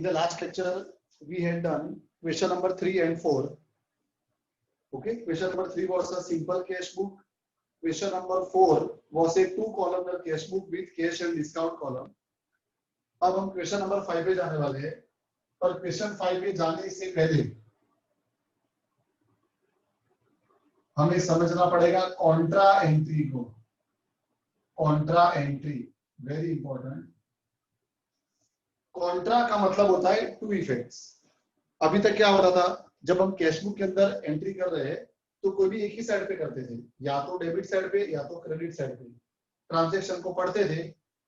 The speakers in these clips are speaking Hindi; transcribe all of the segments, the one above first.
In the last lecture, we had done question number 3 and 4. Okay, question number 3 was a simple cash book. Question number 4 was a 2-columnar cash book with cash and discount column. अब हम क्वेश्चन नंबर 5 पे जाने वाले हैं, पर क्वेश्चन 5 पे जाने से पहले हमें समझना पड़ेगा कॉन्ट्रा एंट्री को. Contra entry very important. Contra का मतलब होता है टू इफेक्ट्स. अभी तक क्या हो रहा था, जब हम कैश बुक के अंदर एंट्री कर रहे हैं तो कोई भी एक ही साइड पे करते थे, या तो डेबिट साइड पे या तो क्रेडिट साइड पे. ट्रांजैक्शन को पढ़ते थे.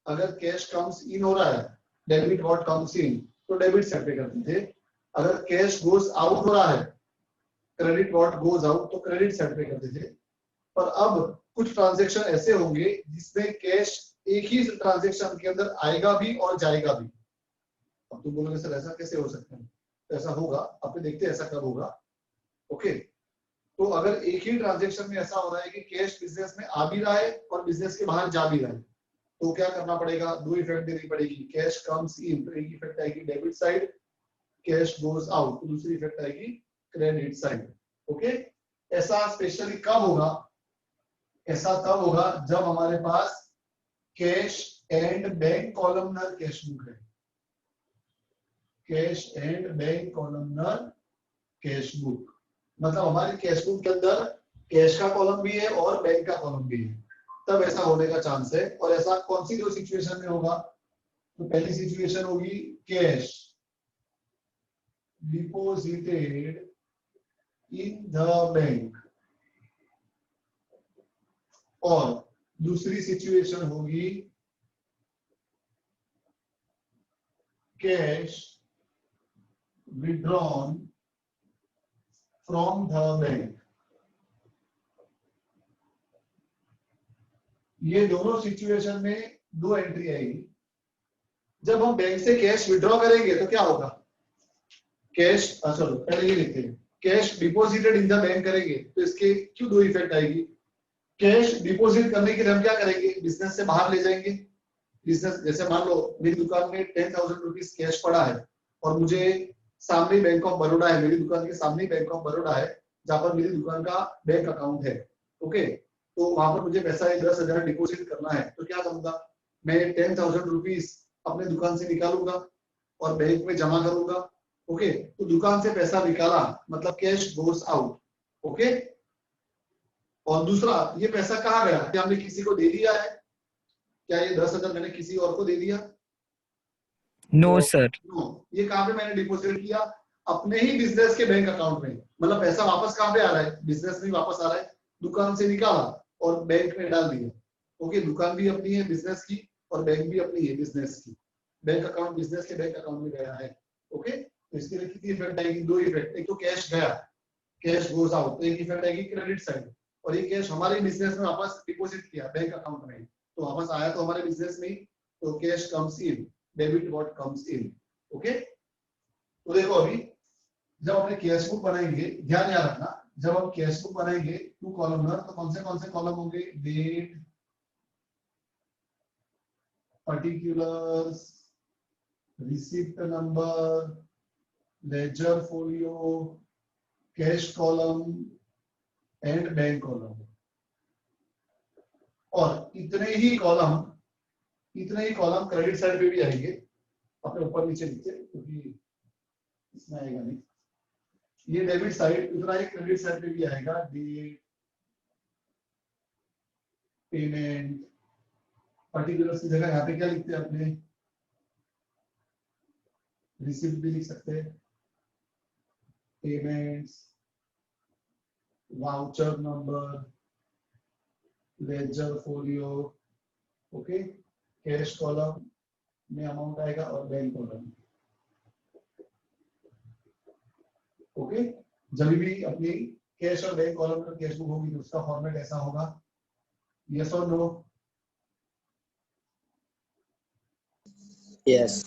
अगर कैश कम्स इन हो रहा है, डेबिट व्हाट कम्स इन, तो डेबिट साइड पे करते थे. अगर कैश गोज आउट हो रहा है, क्रेडिट व्हाट गोज आउट, तो क्रेडिट साइड पे करते थे. पर अब कुछ ट्रांजैक्शन ऐसे होंगे जिसमें कैश एक ही ट्रांजैक्शन के अंदर आएगा भी और जाएगा भी. अब तुम बोलोगे सर ऐसा कैसे हो सकता है? ऐसा होगा, अब देखते हैं ऐसा कब होगा. ओके, तो अगर एक ही ट्रांजैक्शन में ऐसा हो रहा है कि कैश बिजनेस में आ भी रहा है और बिजनेस के बाहर जा भी रहा है, तो क्या करना पड़ेगा? दो इफेक्ट देनी पड़ेगी. कैश कम्स इन तो एक इफेक्ट आएगी debit side, cash goes out तो दूसरी इफेक्ट आएगी क्रेडिट साइड. ओके, ऐसा स्पेशली कब होगा? ऐसा तब होगा जब हमारे पास cash and bank columnar cash book है. Cash and bank columnar cash book मतलब हमारी कैश बुक के अंदर कैश का कॉलम भी है और बैंक का कॉलम भी है, तब ऐसा होने का चांस है. और ऐसा कौन सी दो सिचुएशन में होगा? तो पहली सिचुएशन होगी cash deposited in the bank, और दूसरी सिचुएशन होगी cash withdrawn from the bank. ये दोनों सिचुएशन में दो एंट्री आएगी. जब हम बैंक से कैश विड्रॉ करेंगे तो क्या होगा? कैश चलो पहले ये लिखते हैं. Cash deposited in the bank करेंगे तो इसके क्यों दो इफेक्ट आएगी? कैश डिपॉजिट करने के लिए हम क्या करेंगे? बिजनेस से बाहर ले जाएंगे. बिजनेस जैसे मान लो मेरी दुकान में 10,000 रुपीज कैश पड़ा है और मुझे सामने बैंक ऑफ बड़ौदा है, मेरी दुकान के सामने बैंक ऑफ बड़ौदा है जहां पर मेरी दुकान का बैंक अकाउंट है. ओके, तो वहां पर मुझे पैसा 10,000 डिपॉजिट करना है, तो क्या करूंगा? मैं 10,000 रुपीज अपने दुकान से निकालूंगा और बैंक में जमा करूंगा. ओके, तो दुकान से पैसा निकाला मतलब कैश गोस आउट. ओके, और दूसरा ये पैसा कहाँ गया? क्या हमने किसी को दे दिया है? क्या ये 10,000 मैंने किसी और को दे दिया? No sir. नो. ये कहाँ पे मैंने डिपॉजिट किया? अपने ही बिजनेस के बैंक अकाउंट में. मतलब पैसा वापस कहाँ पे आ रहा है? बिजनेस में वापस आ रहा है. दुकान से निकाला और बैंक में डाल दिया. ओके, दुकान भी अपनी है बिजनेस की और बैंक भी अपनी है बिजनेस की. बैंक अकाउंट बिजनेस के बैंक अकाउंट में गया है. ओके, तो इसके लिए कितनी इफेक्ट आएगी? दो इफेक्ट. एक तो कैश गया, कैश गोज आउट, तो एक इफेक्ट आएगी क्रेडिट साइड. और ये कैश हमारे बिजनेस में वापस डिपॉजिट किया बैंक अकाउंट में, तो वापस आया तो हमारे बिजनेस में, तो cash comes in, debit what comes in. Okay, तो देखो अभी जब अपने कैश बुक बनाएंगे, ध्यान याद रखना, जब हम कैश बुक बनाएंगे 2 कॉलमनर, तो कौन से कॉलम होंगे? Date, particulars, receipt number, ledger folio, cash column and bank column. और इतने ही कॉलम क्रेडिट साइड पे भी आएंगे. अपने ऊपर नीचे लिखते क्योंकि इसमें आएगा नहीं. ये डेबिट साइड, उतना ही क्रेडिट साइड पे भी आएगा. डेट, पेमेंट, पर्टिकुलर्स की जगह यहाँ पे क्या लिखते हैं अपने? रिसिप्ट भी लिख सकते हैं, payments, voucher number, ledger folio. Okay, cash column में अमाउंट आएगा और बैंक कॉलम. ओके, जब भी अपनी कैश और बैंक कॉलम में कैश बुक होगी तो उसका फॉर्मेट ऐसा होगा. यस और नो? यस.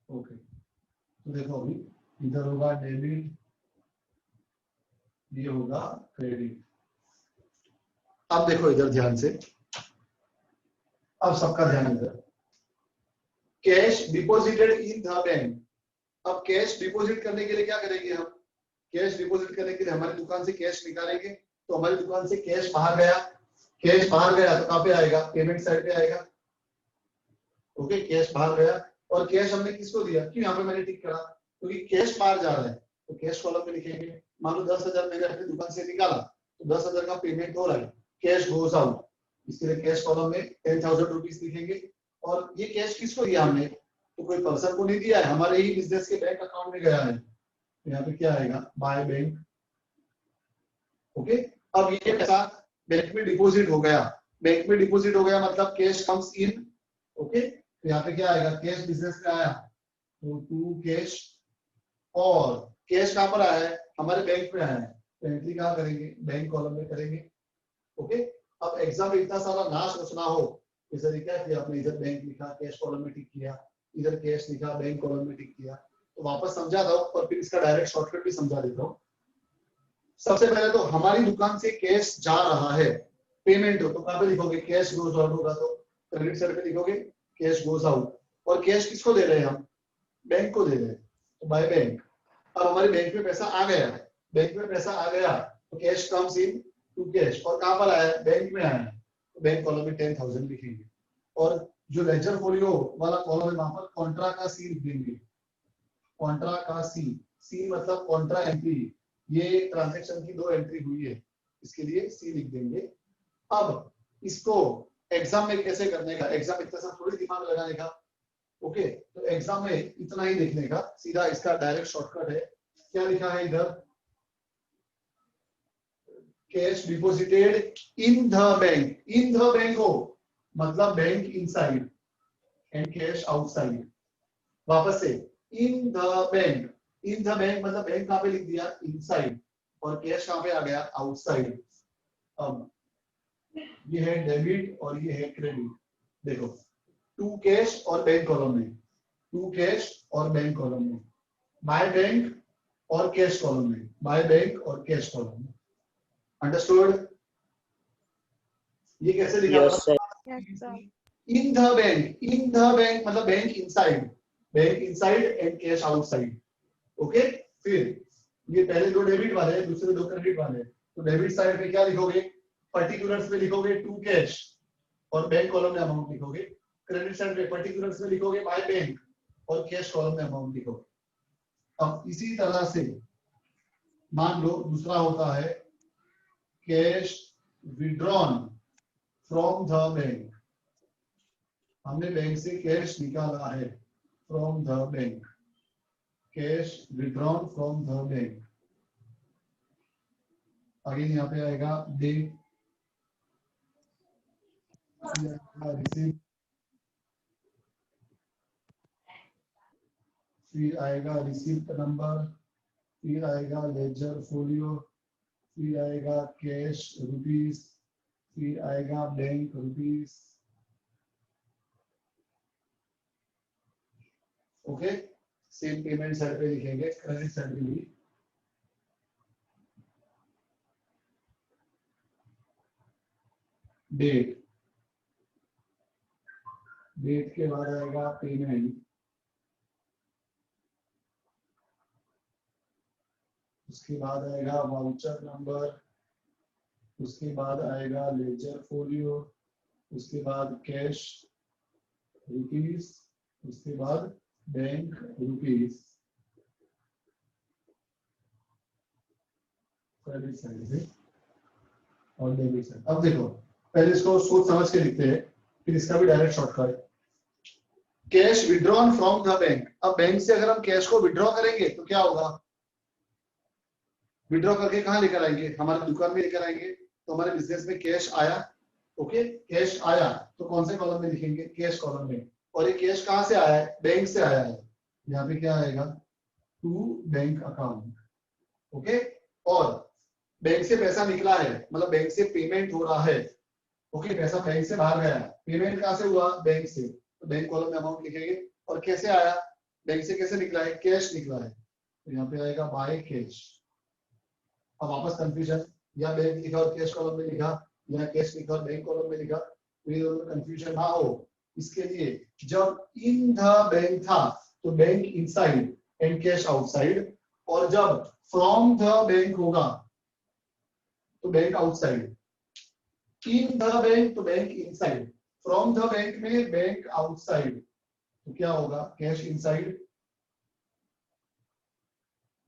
ओके, तो देखो अभी इधर होगा डेबिट, ये होगा क्रेडिट. अब देखो इधर ध्यान से, अब सबका ध्यान इधर. Cash deposited in the bank. अब कैश डिपॉजिट करने के लिए क्या करेंगे हम? कैश डिपॉजिट करने के लिए हमारी दुकान से कैश निकालेंगे, तो हमारी दुकान से कैश बाहर गया, कैश बाहर गया तो कहां पे आएगा? पेमेंट साइड पे आएगा। ओके, कैश बाहर गया और कैश हमने किसको दिया? क्यों यहाँ पे मैंने टिक करा? क्योंकि कैश बाहर जा रहा है तो कैश कॉलम में लिखेंगे। मान लो 10,000 मैंने अपनी दुकान से निकाला तो 10,000 का पेमेंट हो रहा है, कैश गोज आउट, इसके लिए कैश कॉलम में 10,000 रुपीज लिखेंगे। और ये कैश किसको दिया हमने? तो कोई पर्सन को नहीं दिया है, हमारे ही बिजनेस के बैंक अकाउंट में गया है। यहाँ पे क्या आएगा? By bank. ओके, अब ये पैसा बैंक में डिपॉजिट हो गया। बैंक में डिपॉजिट हो गया मतलब कैश कम्स इन। ओके, तो यहाँ पे क्या आएगा? कैश बिजनेस में आया तो टू कैश, और कैश कहां पर आया है? हमारे बैंक में आया है, तो एंट्री कहां करेंगे? बैंक कॉलम में करेंगे। ओके, अब एग्जाम में इतना सारा ना सोचना हो, जैसे क्या किया आपने? इधर बैंक लिखा, कैश कॉलम में टिक किया, इधर कैश लिखा, बैंक कॉलम में टिक किया। तो वापस समझा दो और फिर इसका डायरेक्ट शॉर्टकट भी समझा देता हूँ। सबसे पहले तो हमारी दुकान से कैश जा रहा है, पेमेंट हो तो कहां पे लिखोगे? कैश गोज आउट होगा तो क्रेडिट साइड पे लिखोगे कैश गोज आउट। और कैश किसको दे रहे हैं हम? बैंक को दे रहे हैं, तो बाय बैंक। अब हमारे बैंक में पैसा आ गया है, बैंक में पैसा आ गया तो cash comes in to cash, और कहां पर आया है? बैंक में आया है, तो बैंक कॉलम में 10,000 लिखेंगे। और जो लेजर फोलियो वाला कॉलम है वहां पर कॉन्ट्रा का सी लिख देंगे। कॉन्ट्रा का सी, सी मतलब कॉन्ट्रा एंट्री, ये ट्रांजैक्शन की 2 एंट्री हुई है, इसके लिए सी लिख देंगे। अब इसको एग्जाम में कैसे करने का? एग्जाम इतना सा थोड़ी दिमाग लगाने का। ओके, तो एग्जाम में इतना ही लिखने का, सीधा इसका डायरेक्ट शॉर्टकट है। क्या लिखा है इधर? Cash deposited in the bank. In the bank हो मतलब bank inside and cash outside. वापस से, इन the bank, in the bank मतलब बैंक कहां पे लिख दिया? इनसाइड, और कैश कहां पे आ गया? आउटसाइड। अब ये है डेबिट और ये है क्रेडिट। देखो, टू कैश और बैंक कॉलम में, टू कैश और बैंक कॉलम में, बाय बैंक और कैश कॉलम में, बाय बैंक और कैश कॉलम में। अंडरस्टूड? ये कैसे लिखा? Yes, sir. In the bank, in the bank मतलब bank inside, bank inside and cash outside. Okay, फिर ये पहले 2 डेबिट वाले हैं, दूसरे 2 क्रेडिट वाले हैं, तो डेबिट साइड पे क्या लिखोगे? पर्टिकुलर्स में लिखोगे टू कैश और बैंक कॉलम में अमाउंट लिखोगे। क्रेडिट साइड पे पर्टिकुलर्स में लिखोगे बाय बैंक और कैश कॉलम में अमाउंट लिखोगे। अब इसी तरह से मान लो दूसरा होता है cash withdrawn from the bank. हमने बैंक से कैश निकाला है, from the bank, cash withdrawn from the bank. Again यहाँ पे आएगा डेट, रिसीव, फिर आएगा रिसीप्ट नंबर, फिर आएगा लेजर फोलियो, फिर आएगा कैश रुपीस, फिर आएगा bank rupees. Okay, same payment side पे लिखेंगे, क्रेडिट साइड पे भी डेट, डेट के बाद आएगा पेमेंट, उसके बाद आएगा वाउचर नंबर, उसके बाद आएगा लेजर फोलियो, उसके बाद कैश रुपीस, उसके बाद बैंक रुपीस, क्रेडिट साइड से और डेबिट साइड। अब देखो, पहले इसको सोच समझ के लिखते हैं, फिर इसका भी direct shortcut. Cash withdrawn from the bank. अब बैंक से अगर हम कैश को विड्रॉ करेंगे तो क्या होगा? विड्रॉ करके कहां लेकर आएंगे? हमारी दुकान में लेकर आएंगे, तो हमारे बिजनेस में कैश आया। ओके, कैश आया तो कौन से कॉलम में लिखेंगे? कैश कॉलम में। और ये कैश कहां से आया है? बैंक से आया है, यहाँ पे क्या आएगा? To bank account. ओके, और बैंक से पैसा निकला है मतलब बैंक से पेमेंट हो रहा है। ओके, पैसा बैंक से बाहर गया, पेमेंट कहां से हुआ? बैंक से, तो बैंक कॉलम में अमाउंट लिखेंगे। और कैसे आया? बैंक से कैसे निकला है? कैश निकला है, तो यहाँ पे आएगा बाय कैश। अब वापस कंफ्यूजन, या बैंक लिखा और कैश कॉलम में लिखा, या कैश लिखा और बैंक कॉलम में लिखा, तो ये दोनों में कंफ्यूजन ना हो इसके लिए जब इन द बैंक था तो bank inside and cash outside, और जब फ्रॉम द बैंक होगा तो bank outside. In the bank तो bank inside, from the bank में बैंक आउटसाइड, तो क्या होगा cash inside.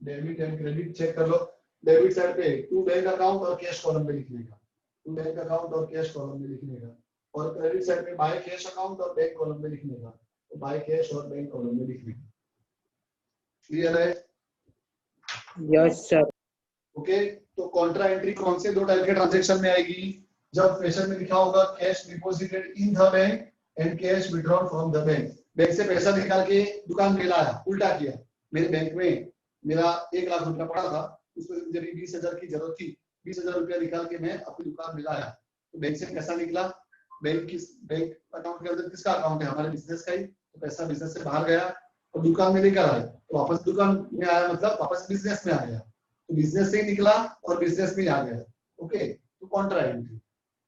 Debit and credit check कर लो, डेबिट साइड पे टू बैंक अकाउंट और कैश कॉलम में लिखने का, टू बैंक अकाउंट और कैश कॉलम में लिखने का, और क्रेडिट साइड पे बाय कैश अकाउंट और बैंक कॉलम में लिखने का, तो बाय कैश और बैंक कॉलम में लिखने का। क्लियर है? Yes sir. ओके, तो कॉन्ट्रा एंट्री कौन से दो टाइप के ट्रांजैक्शन में आएगी? जब क्वेश्चन में लिखा होगा cash deposited in the bank and cash withdrawn from the bank, bank से पैसा निकाल के दुकान में लाया, उल्टा किया, मेरे बैंक में मेरा 1 लाख रुपया पड़ा था, उसमें मुझे 20,000 की जरूरत थी, 20,000 रुपया निकाल के मैं अपनी दुकान में लाया, तो बैंक से पैसा निकला, बैंक अकाउंट के अंदर किसका अकाउंट है? हमारे बिजनेस का ही, तो पैसा बिजनेस से बाहर गया और दुकान में लेकर आया, तो वापस दुकान में आया मतलब वापस बिजनेस में आ गया, तो बिजनेस से ही निकला और बिजनेस में आ गया। ओके, तो कॉन्ट्रा एंट्री,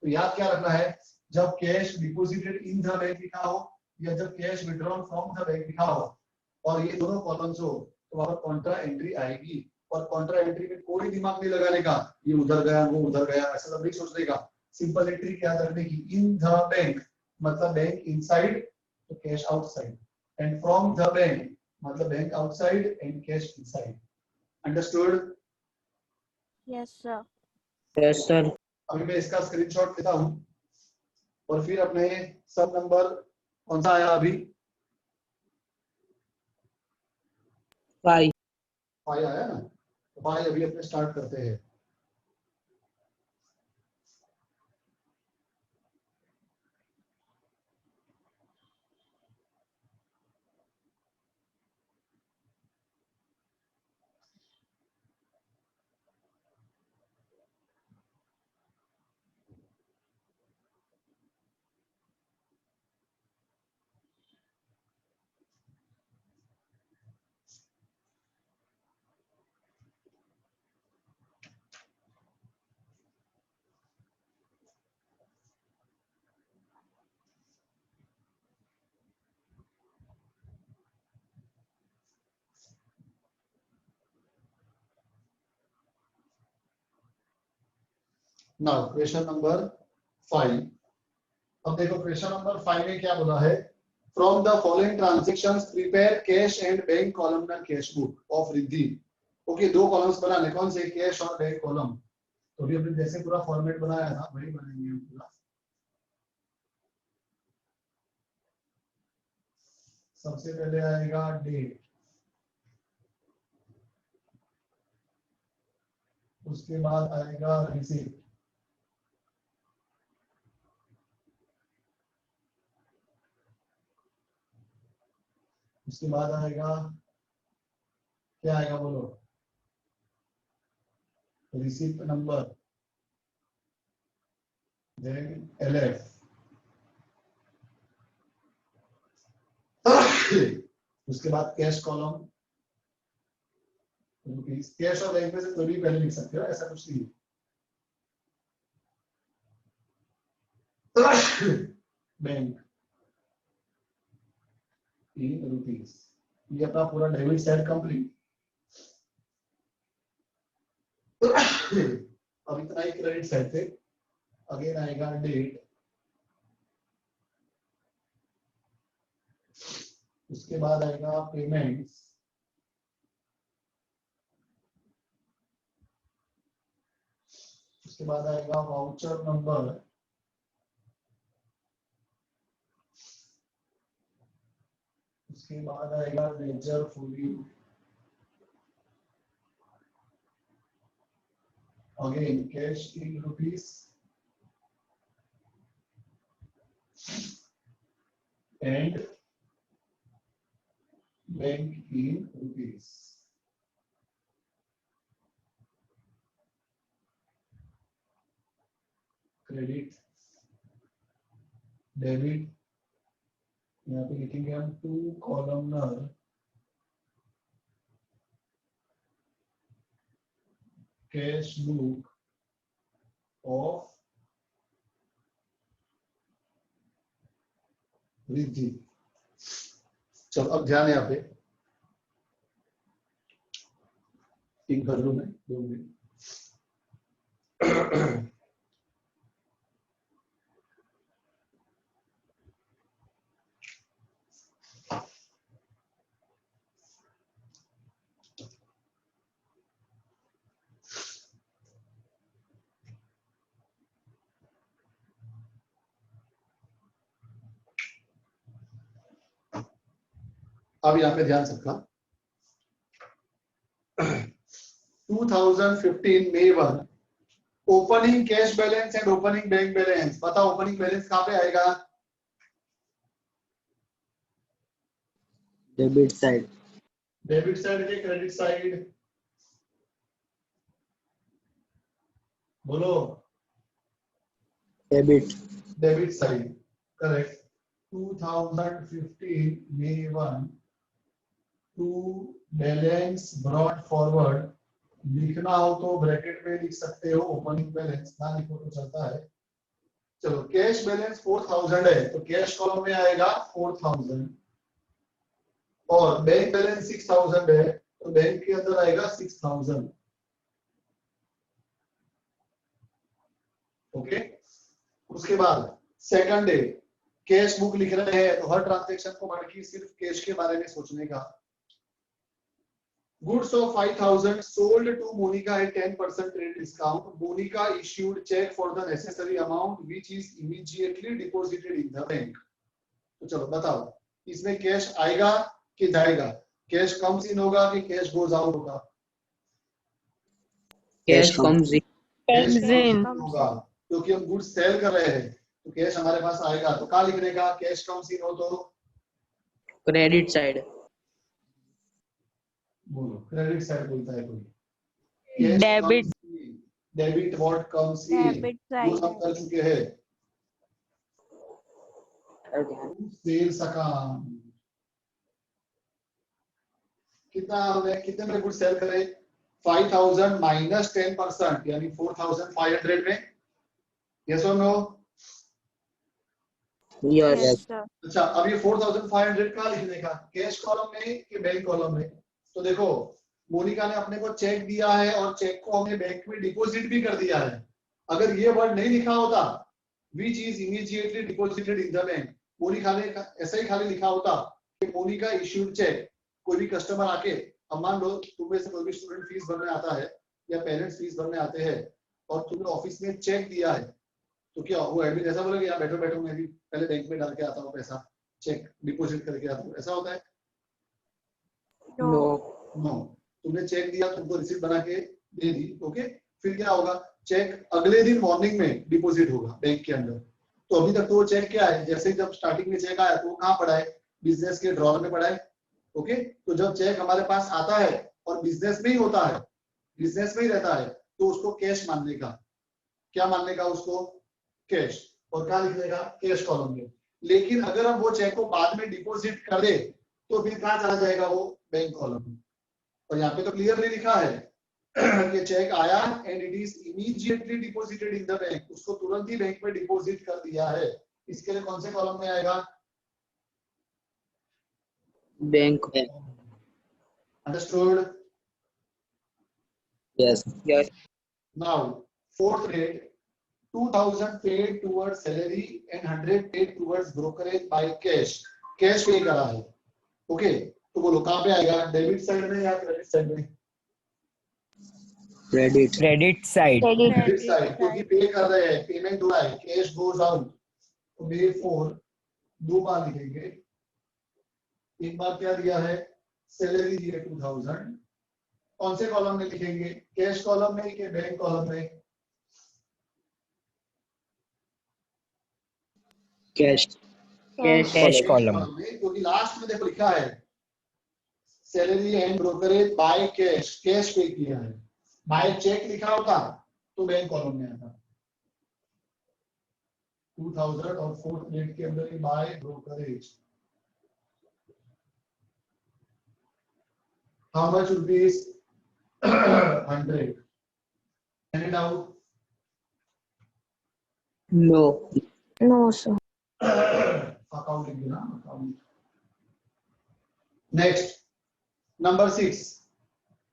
तो याद क्या रखना है? जब cash deposited in the bank लिखा हो या जब cash withdrawn from the bank लिखा हो और ये दोनों कॉलम्स हो तो वहां पर कॉन्ट्रा एंट्री आएगी। और कॉन्ट्रा एंट्री में कोई दिमाग नहीं लगाने का, ये उधर गया वो उधर गया, ऐसा सब नहीं सोचने का। सिंपल एंट्री क्या रखने की? इन द बैंक मतलब बैंक इनसाइड तो cash outside, and from the bank मतलब bank outside and cash inside. Understood? Yes sir. Yes sir. अभी मैं इसका स्क्रीनशॉट लेता हूं और फिर अपने सब नंबर कौन सा आया अभी? 5। 5 आया ना, तो 5 अभी अपने स्टार्ट करते हैं। Now question number 5। अब देखो क्वेश्चन नंबर 5 में क्या बोला है? From the following transactions prepare cash and bank columnar cash book of Riddhi. Okay, दो कॉलम्स बनाने, कौन से? कैश और बैंक कॉलम। तो अभी हमने जैसे पूरा फॉर्मेट बनाया था वही बनाएंगे हम पूरा। सबसे पहले आएगा डेट, उसके बाद आएगा रिसीट, उसके बाद आएगा क्या आएगा बोलो? रिसीट नंबर, देन एलएफ, उसके बाद कैश कॉलम, कैश और बैंक में से कोई भी पहले लिख सकते हो, ऐसा कुछ नहीं। बैंक इन रुपीस, ये अपना पूरा डेबिट साइड कंप्लीट। अब इतना ही क्रेडिट साइड पे। अगेन आएगा डेट, उसके बाद आएगा पेमेंट्स, उसके बाद आएगा वाउचर नंबर, उसके बाद आएगा ledger folio, again cash in rupees and bank in rupees. Credit debit, यहाँ पे लिखेंगे हम two columnar cash book of Riddhi. चलो अब ध्यान है यहाँ पे, एक कर लूं मैं 2 मिनट। अब यहाँ पे ध्यान सबका। 2015 May 1 opening cash balance and opening bank balance. बताओ ओपनिंग बैलेंस कहाँ पे आएगा? Debit side. डेबिट साइड के क्रेडिट साइड? बोलो। Debit. Debit side, correct. 2015 May 1 to balance brought forward. लिखना हो तो ब्रैकेट में लिख सकते हो ओपनिंग बैलेंस, ना लिखो तो चलता है। चलो कैश बैलेंस 4000 है तो कैश कॉलम में आएगा 4000, और बैंक बैलेंस 6000 है तो बैंक के अंदर आएगा 6000। ओके। उसके बाद सेकंड डे कैश बुक लिख रहे हैं तो हर ट्रांजैक्शन को बढ़ के सिर्फ कैश के बारे में सोचने का। Goods of 5000 sold to Monica at 10% trade discount. Monica issued check for the necessary amount which is immediately deposited in the bank. तो चलो बताओ इसमें कैश आएगा कि जाएगा? कैश कम्स इन होगा कि कैश गोज आउट होगा? Cash comes in. Cash Comes in. होगा क्योंकि हम गुड्स सेल कर रहे हैं तो कैश हमारे पास आएगा। तो कहाँ लिखने का? कैश कम्स इन हो तो क्रेडिट साइड। बोलो क्रेडिट साइड बोलता है कोई? Debit. Debit what comes in, Debit वो side. सब कर चुके हैं। सेल्स अकाउंट कितना हमने कितने में गुड सेल करे? 5000 माइनस 10% यानी 4500 में। यस और नो? यस। Yes, sir. अच्छा अब ये 4500 कहाँ लिखने का? कैश कॉलम में कि बैंक कॉलम में? तो देखो मोनिका ने अपने को चेक दिया है और चेक को हमने बैंक में डिपॉजिट भी कर दिया है। अगर ये वर्ड नहीं लिखा होता which is immediately deposited in the bank, Monika ने ऐसा ही खाली लिखा होता कि मोनिका इश्यूड चेक। कोई भी कस्टमर आके, अब मान लो तुम में से कोई भी स्टूडेंट फीस भरने आता है या पेरेंट्स फीस भरने आते हैं और तुमने ऑफिस में चेक दिया है तो क्या वो एडमिन ऐसा बोलेगा यार बैठो बैठो मैं भी पहले बैंक में डाल के आता हूँ पैसा, चेक डिपॉजिट करके आता हूँ, ऐसा होता है? No. नो। नो। तुमने चेक दिया, तुमको रिसीप्ट बना के दे दी, ओके। फिर क्या होगा? चेक अगले दिन मॉर्निंग में डिपॉजिट होगा बैंक के अंदर। तो अभी तक तो वो चेक क्या है? जैसे जब स्टार्टिंग में चेक आया तो वो कहाँ पड़ा है? बिजनेस के ड्रॉर में पड़ा है। ओके। तो जब चेक हमारे पास आता है और बिजनेस में ही होता है, बिजनेस में ही रहता है, तो उसको कैश मानने का। क्या मानने का उसको? कैश। और क्या लिखने का? कैश कॉलम में। लेकिन अगर हम वो चेक को बाद में डिपॉजिट कर दे तो फिर कहाँ चला जाएगा वो? बैंक कॉलम में। और यहाँ पे तो क्लियरली लिखा है कि चेक आया and it is immediately deposited in the bank, उसको तुरंत ही बैंक में डिपॉजिट कर दिया है। इसके लिए कौन से कॉलम में आएगा? Bank. Understood? Yes. Yes. Now fourth rate 2000 paid towards salary and 100 paid towards brokerage by cash. Cash पे करा है। ओके। तो बोलो कहाँ पे आएगा? डेबिट साइड में या क्रेडिट साइड में? Credit. Credit side. Credit side, क्योंकि पे कर रहे हैं, पेमेंट हुआ है, कैश गोज आउट। तो therefore दो बार लिखेंगे। एक बार क्या दिया है? सैलरी दी है 2000। कौन से कॉलम में लिखेंगे? कैश कॉलम में कि बैंक कॉलम में? कैश। Cash column. क्योंकि लास्ट में देखो लिखा है salary and brokerage by cash, cash पे किया है। बाय चेक लिखा होता तो बैंक कॉलम में आता। 2000 और फोर्थ रेट के अंदर ही by brokerage. How much rupees? 100। Any doubt? No. No, sir. फाका अकाउंट लिख देना account. Next number 6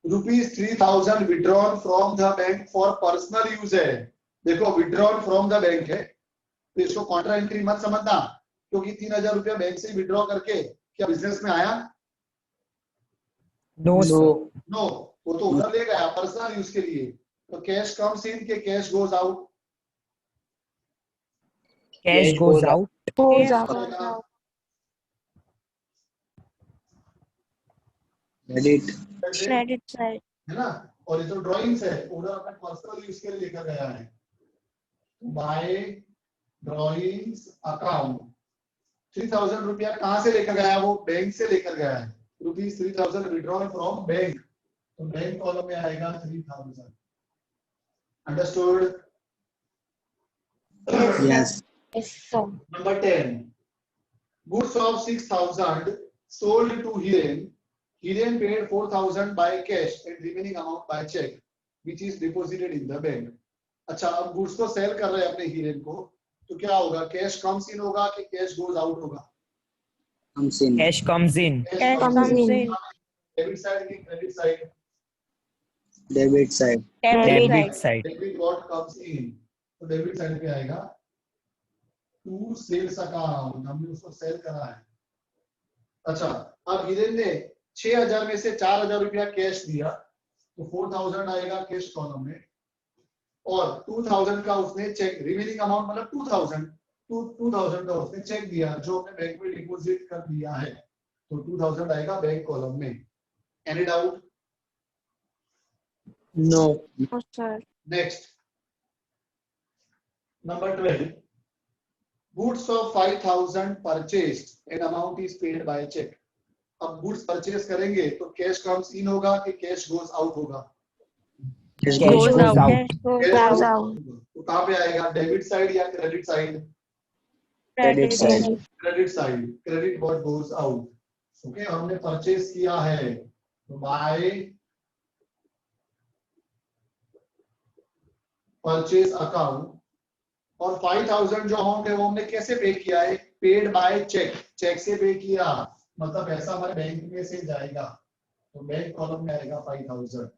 ₹3000 withdrawn from the bank for personal use है। देखो विड्रॉन फ्रॉम द बैंक है तो इसको कॉन्ट्रा एंट्री मत समझना, क्योंकि 3000 रुपया बैंक से विड्रॉ करके क्या बिजनेस में आया? नो नो, वो तो उधर ले गया पर्सनल यूज के लिए। तो कैश कम्स इन के cash goes out? Cash goes out Goes out. out. Credit Credit side. है ना। और ये जो ड्राइंग्स है उधर अपने पर्सनल यूज के लिए लेकर गया है। बाय ड्राइंग्स अकाउंट 3000 रुपया कहां से लेकर गया? वो बैंक से लेकर गया है। ₹3000 विड्रॉन फ्रॉम बैंक, तो बैंक कॉलम में आएगा 3000। Understood? Yes Yes, sir. Number 10. Goods of 6,000 sold to Hiren. Hiren paid 4,000 by cash and remaining amount by check, which is deposited in the bank. अच्छा, अब गुड्स को सेल कर रहे हैं अपने हीरेन को, तो क्या होगा? कैश कम्स इन होगा कि कैश गोज आउट होगा? Cash comes in Cash comes in. Debit side की credit side? Debit side Debit side. Debit what comes in, तो डेबिट साइड पे आएगा टू सेल्स अकाउंट, हमने उसको सेल करा है। अच्छा, अब हिरेन ने 6000 में से 4000 रुपया कैश दिया तो 4000 आएगा कैश कॉलम में, और 2000 का उसने चेक, रिमेनिंग अमाउंट मतलब 2000 का उसने चेक दिया जो अपने बैंक में डिपॉजिट कर दिया है, तो 2000 आएगा बैंक कॉलम में। Any doubt? No No, sir. Next number 12. Goods of 5,000 purchased and amount is paid by check. अब गुड्स परचेज करेंगे तो कैश कम्स इन होगा कि कैश गोज आउट होगा? Cash Goes goes out. Out Cash cash goes out out. होगा। तो कहाँ पे आएगा? डेबिट साइड या credit side? Credit side. Credit side. Credit what goes out. Okay, हमने परचेज किया है तो बाय परचेज अकाउंट, और 5000 जो अमाउंट है वो हमने कैसे पे किया है? पेड बाय चेक, चेक से पे किया, मतलब पैसा हमारे बैंक में से जाएगा, तो बैंक कॉलम में आएगा 5000।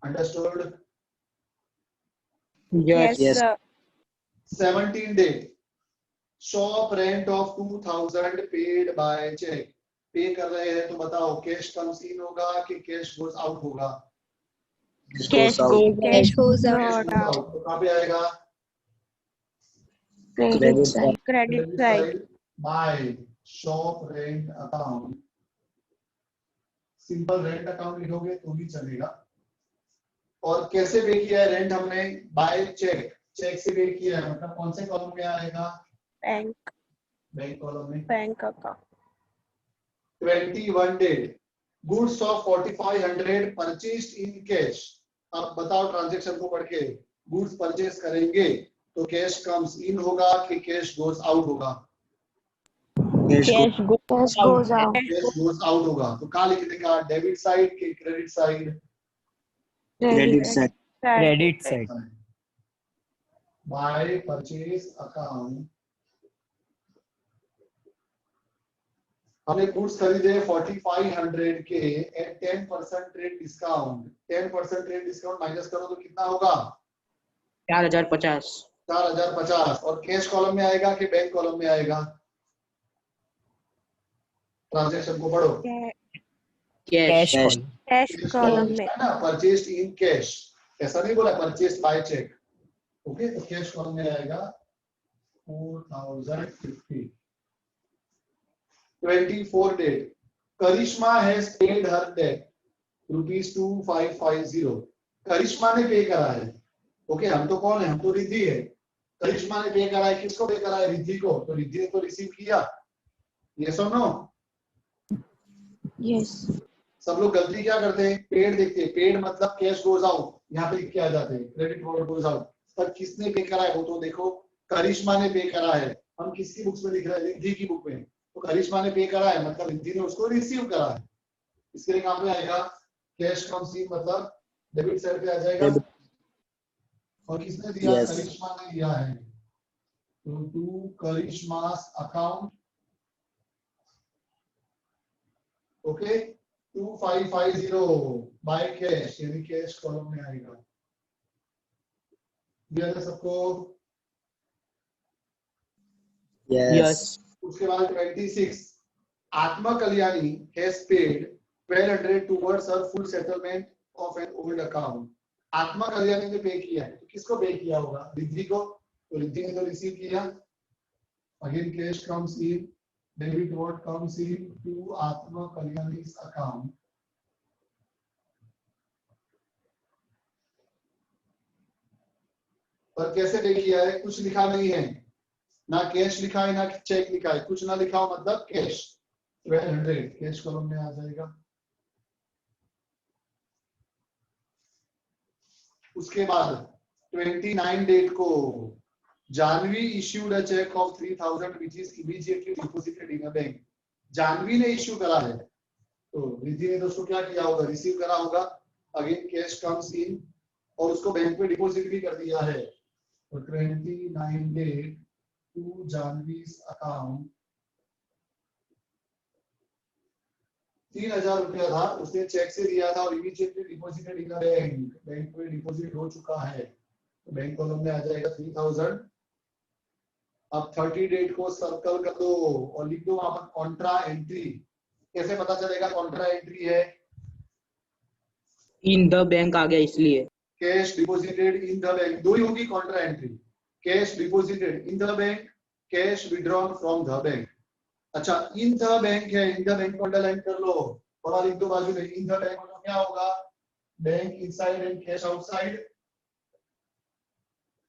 Understood? Yes, Yes. sir. 17 date shop rent of 2000 paid by cheque. Pay कर रहे हैं तो बताओ कैश कम्स इन होगा कि कैश गोज आउट होगा? Cash out. goes cash out. Goes out, तो कहाँ पे आएगा? Credit side. Credit credit side. Side by shop rent account. Simple rent account लिखोगे तो भी चलेगा। और कैसे पे किया है रेंट हमने? बाय चेक, चेक से पे किया है, मतलब कौन से कॉलम में आएगा? Bank. बैंक कॉलम में। Bank account. 21 date goods of 4500 purchased in cash. अब बताओ ट्रांजैक्शन को पढ़ के, गुड्स परचेज करेंगे तो कैश कम्स इन होगा कि कैश गोज आउट होगा? Cash goes out. Cash goes out होगा, तो कहाँ लिख देगा? डेबिट साइड के credit side? Credit side. Credit side. By purchase account हमने गुड्स खरीदे 4500 के at 10% trade discount. 10% trade discount minus करो तो कितना होगा? 4050 4050। और कैश कॉलम में आएगा कि बैंक कॉलम में आएगा? ट्रांजैक्शन को पढ़ो। कैश Cash column में. है ना, परचेज्ड इन कैश, ऐसा नहीं बोला परचेज्ड बाय चेक। ओके, तो कैश कॉलम में आएगा 4050। 24 date Karishma has paid her debt ₹2550। Karishma ने पे करा है। ओके, हम तो कौन है? हम तो रिद्धि है। करिश्मा ने पे करा है, किसको पे करा है? रिद्धि को। तो रिद्धि ने तो रिसीव किया। यस और नो? Yes. सब लोग गलती क्या करते हैं? पेड देखते हैं, पेड मतलब कैश गोज आउट, यहाँ पे लिख के आ जाते हैं क्रेडिट गोज आउट। पर किसने पे करा है वो तो देखो, करिश्मा ने पे करा है। हम किसकी बुक्स में लिख रहे हैं? रिद्धि की बुक में। तो करिश्मा ने पे करा है मतलब रिद्धि ने उसको रिसीव करा है। इसके लिए कहाँ पे आएगा? कैश कम्स इन, मतलब डेबिट साइड पे आ जाएगा। और किसने दिया? Yes. करिश्मा ने दिया है, तो to Karishma's account okay 2550 by cash, यानी कैश कॉलम में आएगा। दिया था सबको। Yes. उसके बाद 26 आत्मा Kalyani has paid 1200 towards her full settlement of an old account. आत्मा कल्याणी ने पे किया है, तो किसको पे किया होगा? रिद्धि को। तो रिद्धि ने तो रिसीव किया। Again cash comes in, debit what comes in to Atma Kalyani's account. पर कैसे पे किया है? कुछ लिखा नहीं है, ना कैश लिखा है ना चेक लिखा है, कुछ ना लिखा हो मतलब कैश। 1200 कैश कॉलम में आ जाएगा। उसके बाद 29 डेट को Janvi issued a cheque of 3000 which is immediately deposited in a bank. Janvi ने इश्यू करा है, तो रिद्धि ने दोस्तों क्या किया होगा? रिसीव करा होगा। अगेन कैश कम्स इन और उसको बैंक में डिपॉजिट भी कर दिया है। तो 29 डेट टू जानवी's अकाउंट 3000 रुपया था, उसने चेक से दिया था और इमीडिएटली डिपॉजिटेड इन बैंक, बैंक में डिपॉजिट हो चुका है। तो बैंक कॉलम में आ जाएगा 3000। अब 30 डेट को सर्कल कर दो और लिख दो वहां पर कॉन्ट्रा एंट्री। कैसे पता चलेगा कॉन्ट्रा एंट्री है? In the bank आ गया इसलिए। Cash deposited in the bank, दो ही होगी Contra entry. Cash deposited in the bank, cash withdrawn from the bank. अच्छा इन द बैंक है, इन द बैंक को अंडरलाइन कर लो, बड़ा लिख दो बाजू में। इन द बैंक मतलब क्या होगा? Bank inside and cash outside,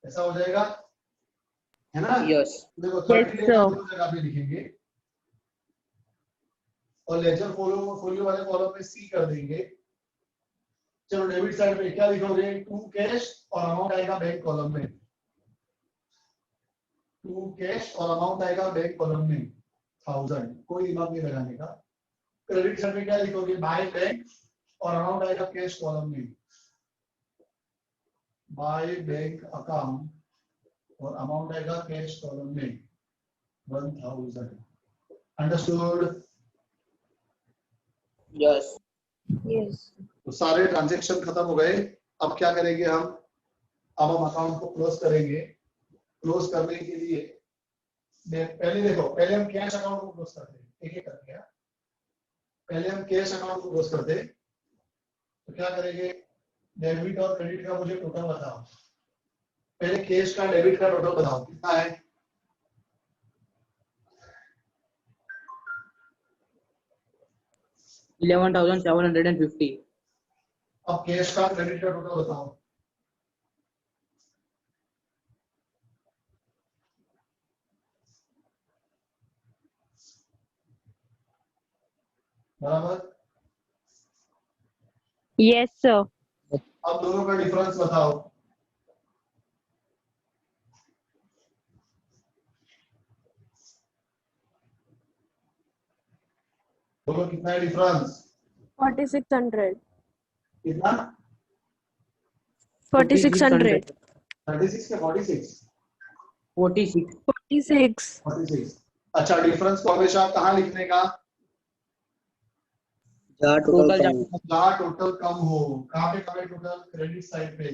ऐसा हो जाएगा, है ना? Yes. देखो Yes, 30 डेज sir. दोनों जगह पे लिखेंगे और लेजर फोलियो वाले कॉलम में सी कर देंगे। चलो डेबिट साइड पे क्या लिखोगे? टू कैश और अमाउंट आएगा बैंक कॉलम में। टू कैश और अमाउंट आएगा बैंक कॉलम में 1000, कोई दिमाग नहीं लगाने का। क्रेडिट साइड पे क्या लिखोगे? बाय बैंक और अमाउंट आएगा कैश कॉलम में। बाय बैंक अकाउंट और अमाउंट आएगा कैश कॉलम में 1000। अंडरस्टूड? Yes. Yes. तो सारे ट्रांजैक्शन खत्म हो गए। अब क्या करेंगे हम? अब हम अकाउंट को क्लोज करेंगे। क्लोज करने के लिए पहले देखो, पहले हम कैश अकाउंट को क्लोज करते हैं, एक एक करके। पहले हम कैश अकाउंट को क्लोज करते, तो क्या करेंगे? डेबिट और क्रेडिट का मुझे टोटल बताओ। पहले कैश का डेबिट का टोटल बताओ कितना है? $11,750. अब कैश का क्रेडिट का टोटल बताओ। बराबर। Yes, sir. अब दोनों का डिफरेंस बताओ। बोलो कितना है डिफरेंस? 4600. कितना? 4600. 36 के 46? 46. 46. 46। अच्छा डिफरेंस को हमेशा कहाँ लिखने का? जहाँ टोटल कम हो। जहाँ टोटल कम हो। कहाँ पे कम है टोटल? क्रेडिट साइड पे।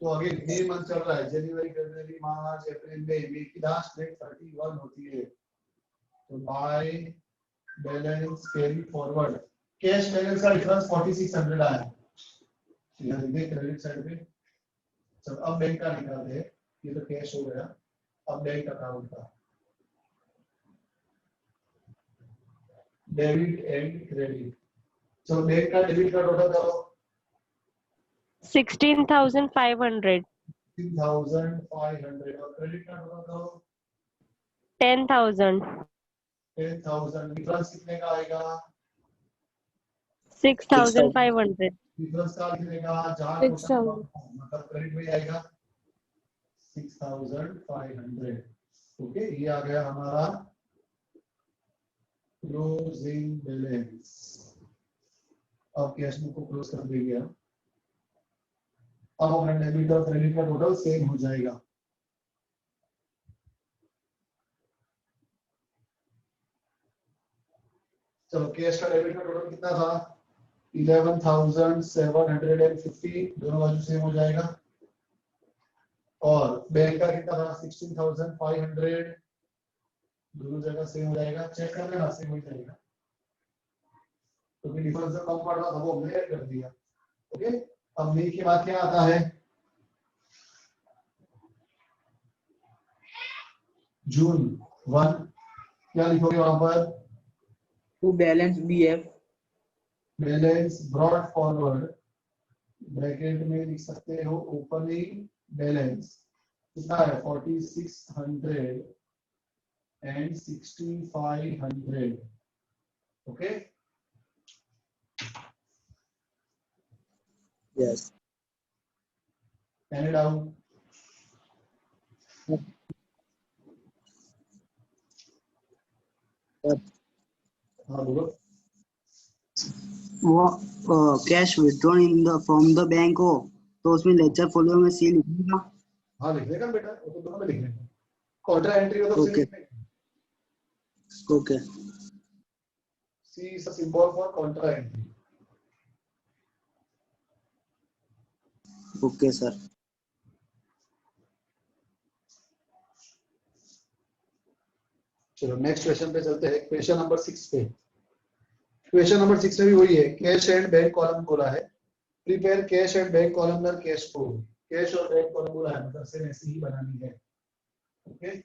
तो अगेन मे मंथ चल रहा है, जनवरी फरवरी मार्च अप्रैल मई की लास्ट डेट 31 होती है। तो by balance carry forward cash balance का डिफरेंस 4600 आया। यहाँ देखिए क्रेडिट साइड पे। चलो अब बैंक का निकालते हैं, ये तो कैश हो गया। अब बैंक अकाउंट का डेबिट एंड क्रेडिट। चलो बैंक का डेबिट का टोटल करो। 16,500. 3500 और क्रेडिट का टोटल करो 10,000. 10,000। डिफरेंस कितने का आएगा? 6,500. डिफरेंस का कितने का? जहाँ 6,000. मतलब क्रेडिट में आएगा 6,500। ओके ये आ गया हमारा क्लोजिंग बैलेंस। अब कैश बुक को क्लोज कर देंगे हम। अब हमारा डेबिट और क्रेडिट का टोटल सेम हो जाएगा। चलो कैश का डेबिट का टोटल कितना था 11,750 दोनों बाजू सेम हो जाएगा और बैंक का कितना था 16,500 दोनों जगह सेम हो जाएगा चेक कर लेना सेम हो जाएगा तो डिफरेंस जो कम पड़ रहा था वो हमने ऐड कर दिया ओके अब मई के बाद क्या आता है जून 1 क्या लिखोगे वहां पर to balance BF balance brought forward bracket में लिख सकते हो ओपनिंग बैलेंस कितना है 4600 and 6500 okay yes can it out हाँ बोलो वो cash withdrawn in the from the bank हो तो उसमें लेजर फोलियो में सी लिखूंगा हाँ लिख देगा बेटा वो तो दोनों में लिख देंगे क्वार्टर एंट्री हो तो Okay. Okay C is a symbol for counter entry okay sir चलो नेक्स्ट क्वेश्चन पे चलते हैं क्वेश्चन नंबर 6 पे क्वेश्चन नंबर 6 में भी वही है कैश एंड बैंक कॉलम बोला है prepare cash and bank columnar cash flow cash और बैंक कॉलम बोला है मतलब सेम ऐसे ही बनानी है ओके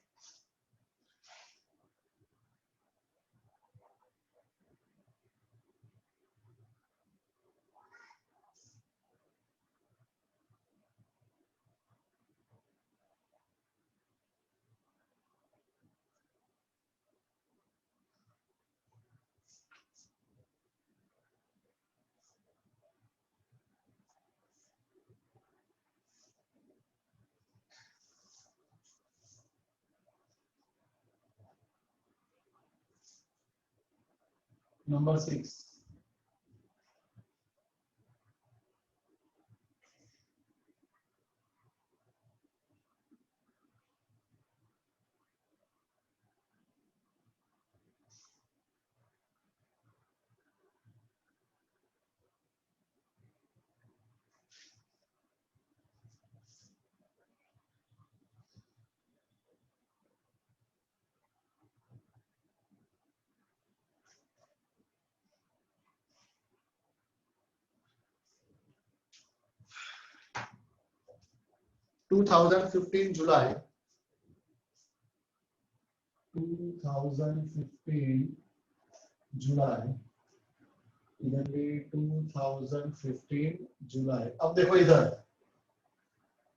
नंबर 6 2015 जुलाई 2015 जुलाई इधर भी 2015 जुलाई अब देखो इधर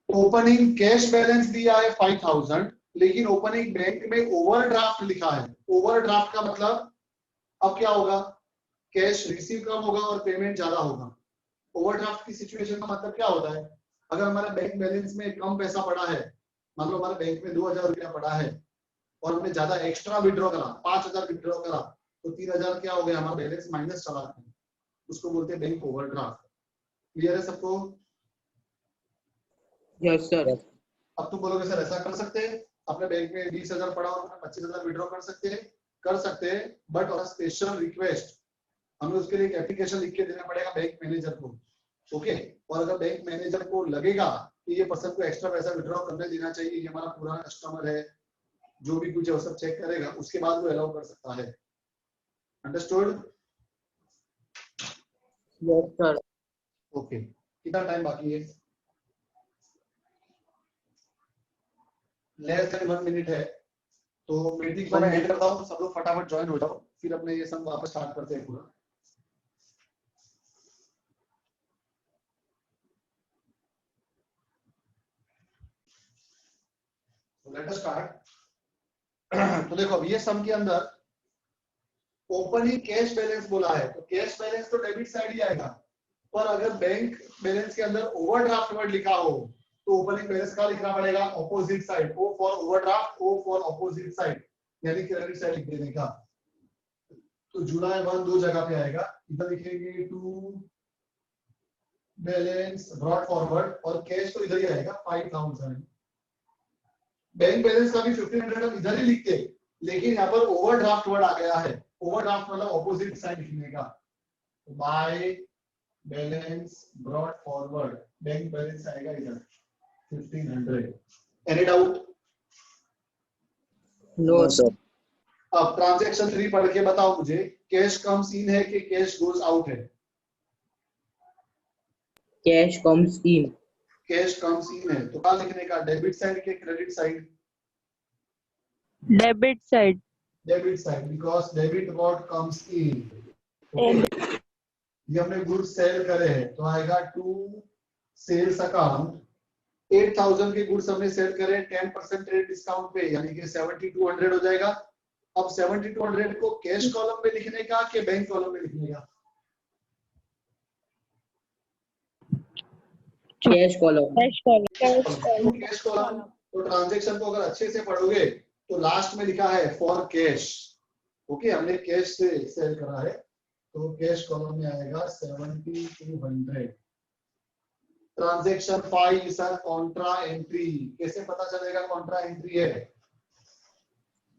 ओपनिंग कैश बैलेंस दिया है 5000 लेकिन ओपनिंग बैंक में ओवरड्राफ्ट लिखा है ओवरड्राफ्ट का मतलब अब क्या होगा कैश रिसीव कम होगा और पेमेंट ज्यादा होगा ओवरड्राफ्ट की सिचुएशन का मतलब क्या होता है अगर हमारा बैंक बैलेंस में कम पैसा पड़ा है मान लो हमारे बैंक में 2000 रुपया पड़ा है और हमने ज्यादा एक्स्ट्रा विड्रॉ करा 5000 विड्रॉ करा तो 3000 क्या हो गया हमारा बैलेंस माइनस चला है उसको बोलते हैं बैंक ओवरड्राफ्ट क्लियर है सबको यस सर अब तुम बोलोगे सर ऐसा कर सकते हैं अपने बैंक में 20,000 पड़ा और 25,000 विड्रॉ कर सकते हैं बट ऑन स्पेशल रिक्वेस्ट हमें उसके लिए एक एप्लीकेशन लिख के देना पड़ेगा बैंक मैनेजर को ओके और अगर बैंक मैनेजर को लगेगा कि ये पर्सन को एक्स्ट्रा पैसा विड्रॉ करने देना चाहिए ये हमारा पुराना कस्टमर है जो भी कुछ है वो सब चेक करेगा उसके बाद वो अलाउ कर सकता है अंडरस्टूड यस सर ओके कितना टाइम बाकी है लेस देन 1 मिनट है तो मीटिंग को मैं एंड करता हूँ सब लोग फटाफट ज्वाइन हो जाओ फिर अपने ये सब वापस स्टार्ट करते हैं पूरा लेट अस स्टार्ट तो देखो अब ये सम के अंदर ओपनिंग कैश बैलेंस बोला है तो कैश बैलेंस तो डेबिट साइड ही आएगा पर अगर बैंक बैलेंस के अंदर ओवरड्राफ्ट वर्ड लिखा हो तो ओपनिंग बैलेंस का लिखना पड़ेगा opposite side O for overdraft O for opposite side यानी क्रेडिट साइड लिख देने का तो जुलाई 1 दो जगह पे आएगा इधर लिखेंगे टू बैलेंस ब्रॉड फॉरवर्ड और कैश तो इधर ही आएगा 5000 बैंक बैलेंस का भी 1500 हम इधर ही लिखते लेकिन यहाँ पर ओवरड्राफ्ट वर्ड आ गया है। ओवरड्राफ्ट मतलब ऑपोजिट साइड लिखने का। By balance brought forward, bank balance आएगा इधर 1500। Any doubt? No, No, sir. sir. अब ट्रांजैक्शन 3 पढ़ के बताओ मुझे, कैश कम्स इन है कि कैश गोज आउट है? Cash comes in. Cash comes इन है तो क्या लिखने का, डेबिट साइड के credit side? Debit side. Debit side, because debit what comes in. Okay, ये हमने गुड्स सेल करे हैं तो आएगा टू सेल्स अकाउंट। 8000 के गुड्स हमने सेल करे 10% ट्रेड डिस्काउंट पे, यानी कि 7200 हो जाएगा। अब 7200 को कैश कॉलम में लिखने का कि बैंक कॉलम में लिखने का? Cash column. Cash column. तो कैश कॉलम, तो ट्रांजैक्शन को अगर अच्छे से पढ़ोगे तो लास्ट में लिखा है फॉर कैश। ओके, हमने कैश से सेल करा है तो कैश कॉलम में आएगा 7200। ट्रांजैक्शन 5 सर कॉन्ट्रा एंट्री, कैसे पता चलेगा कॉन्ट्रा एंट्री है?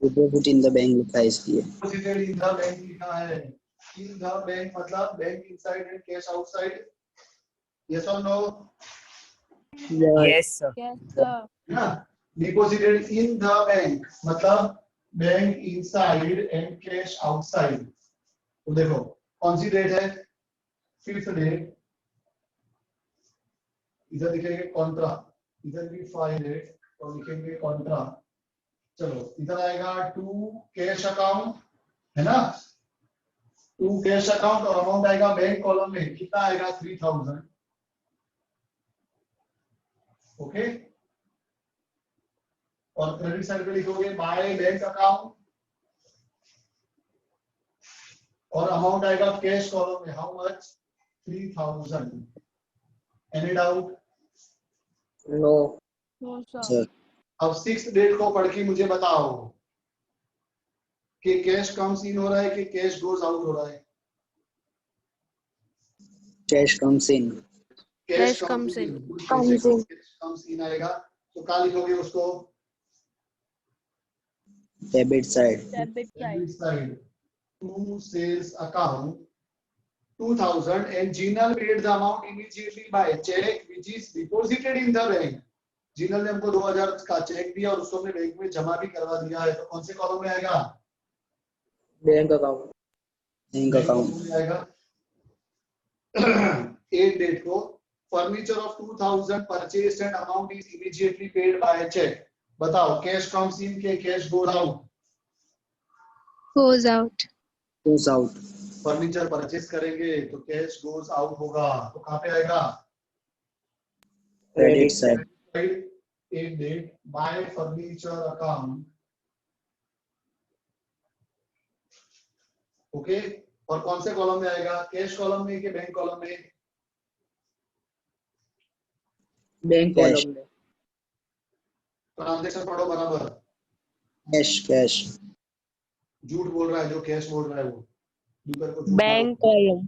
डिपॉजिट इन द बैंक लिखा है इसलिए। डिपॉजिटेड इन द बैंक लिखा है। इन द बैंक मतलब bank inside and cash outside. Yes और नो? Yes. Yes, sir. ना, डिपॉजिटेड इन द बैंक मतलब bank inside and cash outside. तो देखो कौन सी डेट है, 5th डेट, इधर लिखेंगे कॉन्ट्रा, इधर भी 5 डेट और लिखेंगे कॉन्ट्रा। चलो इधर आएगा टू कैश अकाउंट, है ना, टू कैश अकाउंट और अमाउंट आएगा बैंक कॉलम में, कितना आएगा 3000। ओके, और क्रेडिट साइड पे लिखोगे बाय बैंक अकाउंट और अमाउंट आएगा कैश कॉलम में, how much 3000। Any doubt? No. No, sir. Sir अब 6th डेट को पढ़ के मुझे बताओ कि कैश कम्स इन हो रहा है कि कैश गोज आउट हो रहा है? Cash comes in. Cash comes in. Cash comes इन आएगा तो क्या लिखोगे उसको? Debit side. Debit side. Debit side. To sales account 2000 and Jinal paid the amount immediately by check which is deposited in the bank. Jinal ने हमको 2000 का चेक दिया और उसको हमने बैंक में जमा भी करवा दिया है, तो कौन से कॉलम में आएगा? Bank account. Bank account. में आएगा। 8 डेट को furniture of 2000 purchased and amount is immediately paid by cheque. बताओ कैश कम्स इन के cash goes out? Goes out. Goes out. Furniture purchase करेंगे तो कैश गोज आउट होगा, तो कहां पे आएगा? Credit side. एक date by furniture account. Okay, और कौन से कॉलम में आएगा, कैश कॉलम में कि बैंक कॉलम में? Bank Cash. column में. ट्रांजैक्शन पढ़ो बराबर। Cash cash. झूठ बोल रहा है जो कैश बोल रहा है वो, दूसरे को झूठ Bank मारो। column.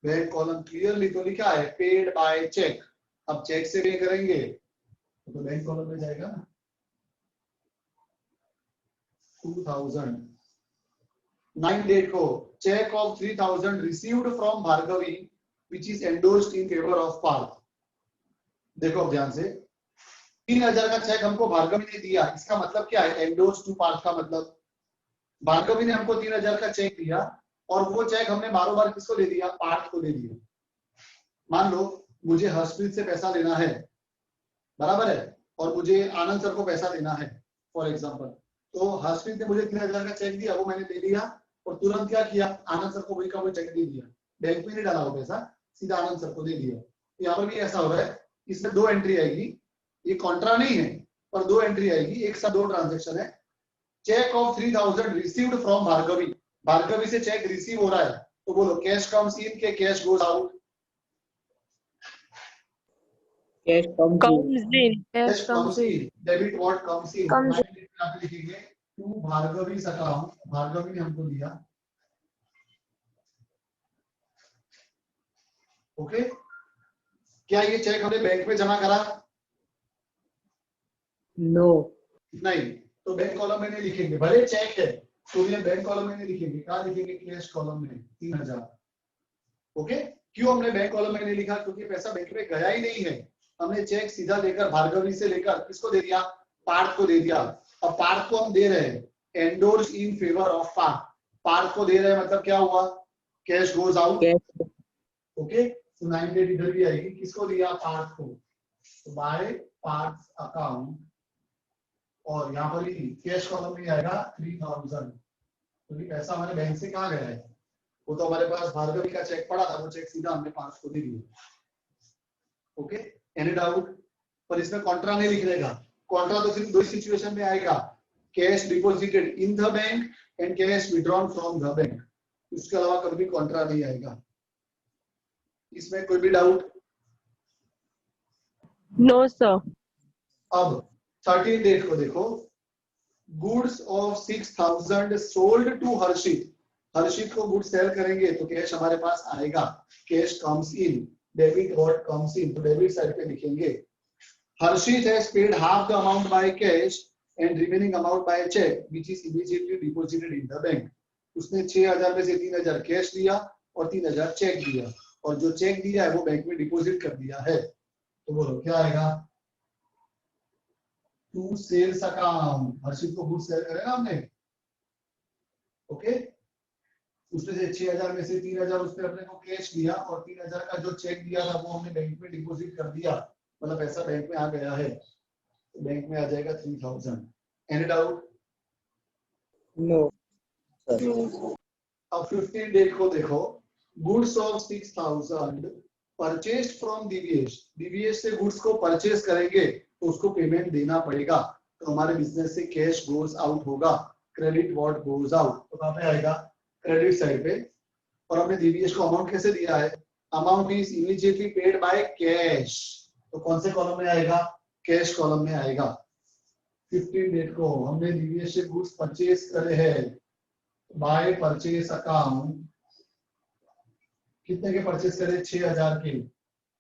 बैंक कॉलम क्लियरली तो लिखा है पेड बाय चेक। अब चेक से पे करेंगे तो बैंक कॉलम में जाएगा ना। 2000 9 डेट को cheque of 3000 received from Bhargavi which is endorsed in favour of Parth. देखो अब ध्यान से, 3000 का चेक हमको भार्गवी ने दिया, इसका मतलब क्या है? एंडोर्स्ड टू पार्थ का मतलब भार्गवी ने हमको 3000 का चेक दिया और वो चेक हमने बारों बार किसको दे दिया? पार्थ को दे दिया। मान लो मुझे हर्षप्रीत से पैसा लेना है, बराबर है, और मुझे आनंद सर को पैसा देना है फॉर एग्जांपल, तो हर्षप्रीत ने मुझे 3000 का चेक दिया, वो मैंने दे दिया और तुरंत क्या किया? आनंद सर को वही का वही चेक दे दिया, बैंक में नहीं डाला वो पैसा, सीधा आनंद सर को दे दिया। यहाँ पर भी ऐसा हो रहा है, इसमें 2 एंट्री आएगी, ये कॉन्ट्रा नहीं है पर 2 एंट्री आएगी, एक साथ 2 ट्रांजेक्शन है। Cheque of 3000 received from Bhargavi, Bhargavi से चेक रिसीव हो रहा है, तो बोलो कैश कम्स इन के cash goes out? Cash comes in. Comes in. Cash comes in. Debit what comes in. Comes in. यहाँ पे लिखेंगे टू भार्गवी अकाउंट, भार्गवी ने हमको दिया। ओके, क्या ये चेक हमने बैंक में जमा करा? No. नहीं, तो बैंक कॉलम में नहीं लिखेंगे, भले चेक है तो भी हम बैंक कॉलम में नहीं लिखेंगे, कहाँ लिखेंगे? कैश कॉलम में 3000। ओके, क्यों हमने बैंक कॉलम में नहीं लिखा? क्योंकि पैसा बैंक में गया ही नहीं है, हमने चेक सीधा लेकर भार्गवी से लेकर किसको दे दिया? पार्थ को दे दिया। अब पार्थ को हम दे रहे हैं endorse in favour of Parth, Parth को दे रहे हैं मतलब क्या हुआ? Cash goes out. Cash okay, तो 9 डेट इधर भी आएगी, किसको दिया? पार्थ को, तो बाय पार्थ अकाउंट, और यहाँ पर ही कैश कॉलम में आएगा 3000, क्योंकि पैसा हमारे बैंक से कहाँ गया है? वो तो हमारे पास भार्गवी का चेक पड़ा था, वो चेक सीधा हमने पार्थ को दे दिया। Okay, any doubt? पर इसमें कॉन्ट्रा नहीं लिखने का, कॉन्ट्रा तो सिर्फ दो सिचुएशन में आएगा, cash deposited in the bank and cash withdrawn from the bank, उसके अलावा कभी कॉन्ट्रा नहीं आएगा। इसमें कोई भी डाउट? No, sir. अब 13 डेट को देखो, goods of 6000 sold to Harshit, Harshit को गुड्स सेल करेंगे तो कैश हमारे पास आएगा, cash comes in, debit what comes in, तो डेबिट साइड पे लिखेंगे Harshit has paid half the amount by cash and remaining amount by cheque which is immediately deposited in the bank. उसने 6000 में से 3000 कैश दिया और 3000 चेक दिया, और जो चेक दिया है वो बैंक में डिपॉजिट कर दिया है, तो बोलो क्या आएगा? टू सेल्स अकाउंट, हर्षित को गुड्स सेल करेगा हमने। ओके, उसमें से 6000 में से 3000 उसने अपने को कैश दिया और 3000 का जो चेक दिया था वो हमने बैंक में डिपॉजिट कर दिया, मतलब पैसा बैंक में आ गया है, तो बैंक में आ जाएगा 3000। Any doubt? नो। अब 15 डेट को देखो, goods of 6000 purchased from DVS, DVS से गुड्स को परचेज करेंगे तो उसको पेमेंट देना पड़ेगा, तो हमारे बिजनेस से कैश गोज आउट होगा, क्रेडिट व्हाट गोज आउट, तो कहां पे आएगा? क्रेडिट साइड पे। और हमने डीवीएस को अमाउंट कैसे दिया है? Amount is immediately paid by cash, तो कौन से कॉलम में आएगा? कैश कॉलम में आएगा। 15 डेट को हमने डीवीएस से गुड्स परचेज करे हैं बाय परचेज अकाउंट, कितने के परचेज करे? 6000 के,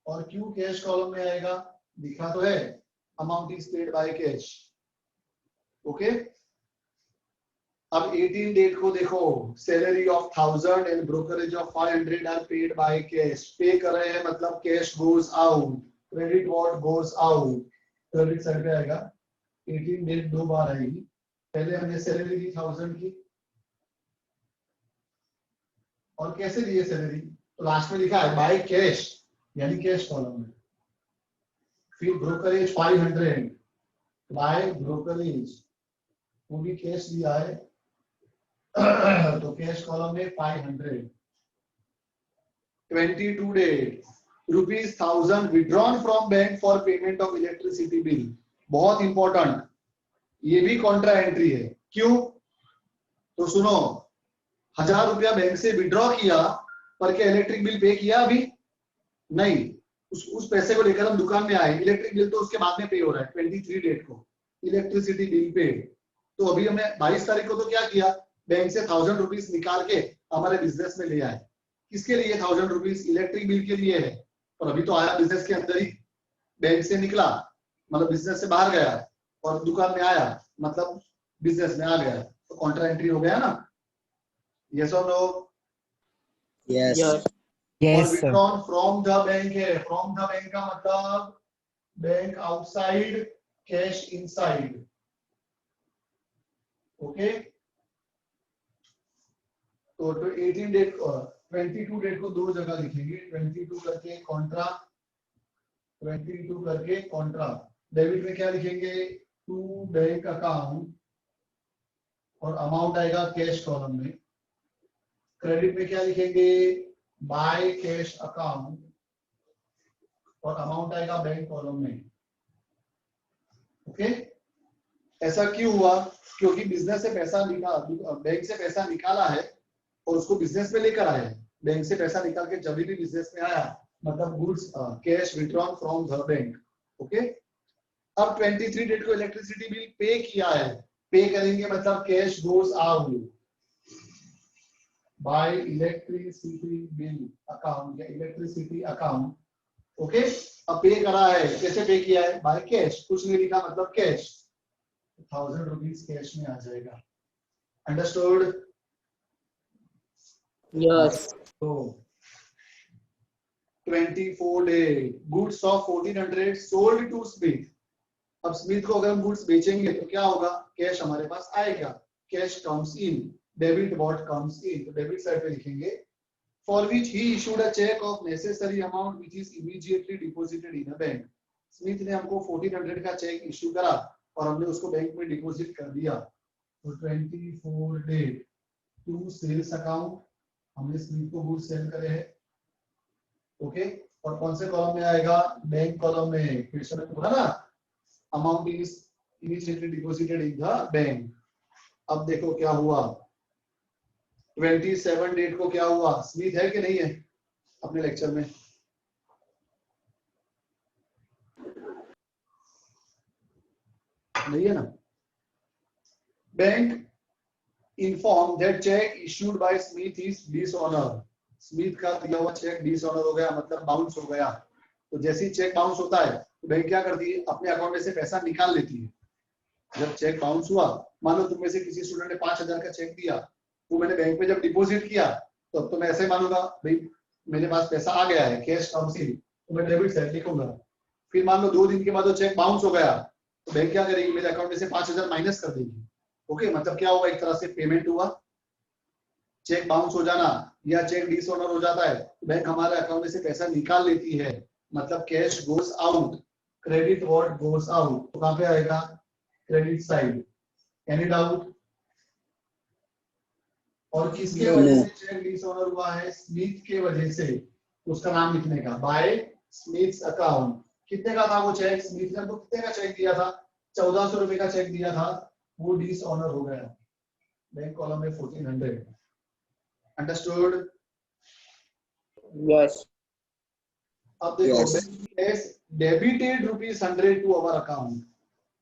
और क्यों कैश कॉलम में आएगा? लिखा तो है amount is paid by cash. Okay, अब 18 डेट को देखो, salary of 1000 and brokerage of 500 are paid by cash, pay कर रहे हैं मतलब cash goes out, credit what goes out, credit side पे आएगा। 18 डेट दो बार आएगी, पहले हमने सैलरी दी 1000 की, और कैसे दिए सैलरी? तो लास्ट में लिखा है बाय कैश, यानी कैश कॉलम में। फिर ब्रोकरेज 500 बाय ब्रोकरेज, वो भी कैश दिया है तो कैश कॉलम में 500। 22 date, ₹1000 withdrawn from bank for payment of electricity bill, बहुत इंपॉर्टेंट, ये भी कॉन्ट्रा एंट्री है। क्यों? तो सुनो, 1000 रुपया बैंक से विड्रॉ किया, पर क्या इलेक्ट्रिक बिल पे किया? अभी नहीं, उस पैसे को लेकर हम दुकान में आए, इलेक्ट्रिक बिल तो उसके बाद में पे हो रहा है। 23 डेट को इलेक्ट्रिसिटी बिल पे, तो अभी हमने 22 तारीख को तो क्या किया? बैंक से 1000 रुपीज निकाल के हमारे बिजनेस में ले आए। किसके लिए 1000 रुपीज? इलेक्ट्रिक बिल के लिए है, और अभी तो आया बिजनेस के अंदर ही, बैंक से निकला मतलब बिजनेस से बाहर गया और दुकान में आया मतलब बिजनेस में आ गया, तो कॉन्ट्रा एंट्री हो गया ना? यस और नो? Yes. और विड्रॉन फ्रॉम द बैंक है, फ्रॉम द बैंक का मतलब bank outside, cash inside. Okay, तो 18 डेट को 22 डेट को दो जगह लिखेंगे, 22 करके कॉन्ट्रा, 22 करके कॉन्ट्रा। डेबिट में क्या लिखेंगे? टू बैंक अकाउंट, और अमाउंट आएगा कैश कॉलम में। क्रेडिट में क्या लिखेंगे? बाय कैश अकाउंट, और अमाउंट आएगा बैंक कॉलम में। ओके, ऐसा क्यों हुआ? क्योंकि बिजनेस से पैसा बैंक से पैसा निकाला है और उसको बिजनेस में लेकर आए। बैंक से पैसा निकाल के जब भी बिजनेस में आया मतलब goods cash withdrawn from the bank. Okay, अब 23 डेट को इलेक्ट्रिसिटी बिल पे किया है, पे करेंगे मतलब cash goes out by electricity bill account या इलेक्ट्रिसिटी अकाउंट। ओके, अब पे करा है, कैसे पे किया है? बाय कैश, कुछ नहीं लिखा मतलब कैश। ₹1000 कैश में आ जाएगा। अंडरस्टूड? Yes. तो 24 day goods of 1400 sold to Smith. अब स्मिथ को अगर हम गुड्स बेचेंगे तो क्या होगा, कैश हमारे पास आएगा, cash comes in, debit what comes in, तो डेबिट साइड पे लिखेंगे for which he issued a cheque of necessary amount which is immediately deposited in a bank. Smith ने हमको 1400 का चेक इशू करा और हमने उसको बैंक में डिपॉजिट कर दिया। तो 24 डे टू सेल्स अकाउंट, हमने स्मिथ को गुड्स सेल करे हैं, ओके। और कौन से कॉलम में आएगा, बैंक कॉलम में। क्वेश्चन में बोला ना amount is immediately deposited in the bank. अब देखो क्या हुआ, 27 डेट को क्या हुआ, स्मिथ है कि नहीं है अपने लेक्चर में? नहीं है ना। Bank inform that check issued by Smith is dishonour. Smith का दिया हुआ चेक डिसऑनर हो गया, मतलब बाउंस हो गया। तो जैसे ही चेक बाउंस होता है तो बैंक क्या करती है, अपने अकाउंट में से पैसा निकाल लेती है। जब चेक बाउंस हुआ, मान लो तुम में से किसी स्टूडेंट ने 5000 का चेक दिया, वो मैंने बैंक में जब डिपॉजिट किया तो अब तो मैं ऐसे मानूंगा भाई मेरे पास पैसा आ गया है, कैश कम्स इन, तो मैं डेबिट साइड लिखूंगा। फिर मान लो 2 दिन के बाद वो चेक बाउंस हो गया तो बैंक क्या करेगी, मेरे अकाउंट में से 5000 माइनस कर देगी। ओके, मतलब क्या होगा, एक तरह से पेमेंट हुआ। चेक बाउंस हो जाना या चेक डिसऑनर हो जाता है तो बैंक हमारे अकाउंट में से पैसा निकाल लेती है, मतलब cash goes out, credit what goes out. तो कहां पे आएगा, क्रेडिट साइड। Any doubt? और किसके वजह से चेक डिसऑनर हुआ है, स्मिथ के वजह से, उसका नाम लिखने का, बाय स्मिथ्स अकाउंट। कितने का था वो चेक, स्मिथ ने तो कितने का चेक दिया था, 1400 रुपए का चेक दिया था, वो डिसऑनर हो गया, बैंक कॉलम में 1400। अंडरस्टूड? Yes. अब देखो Yes. Bank has debited ₹100 to our account.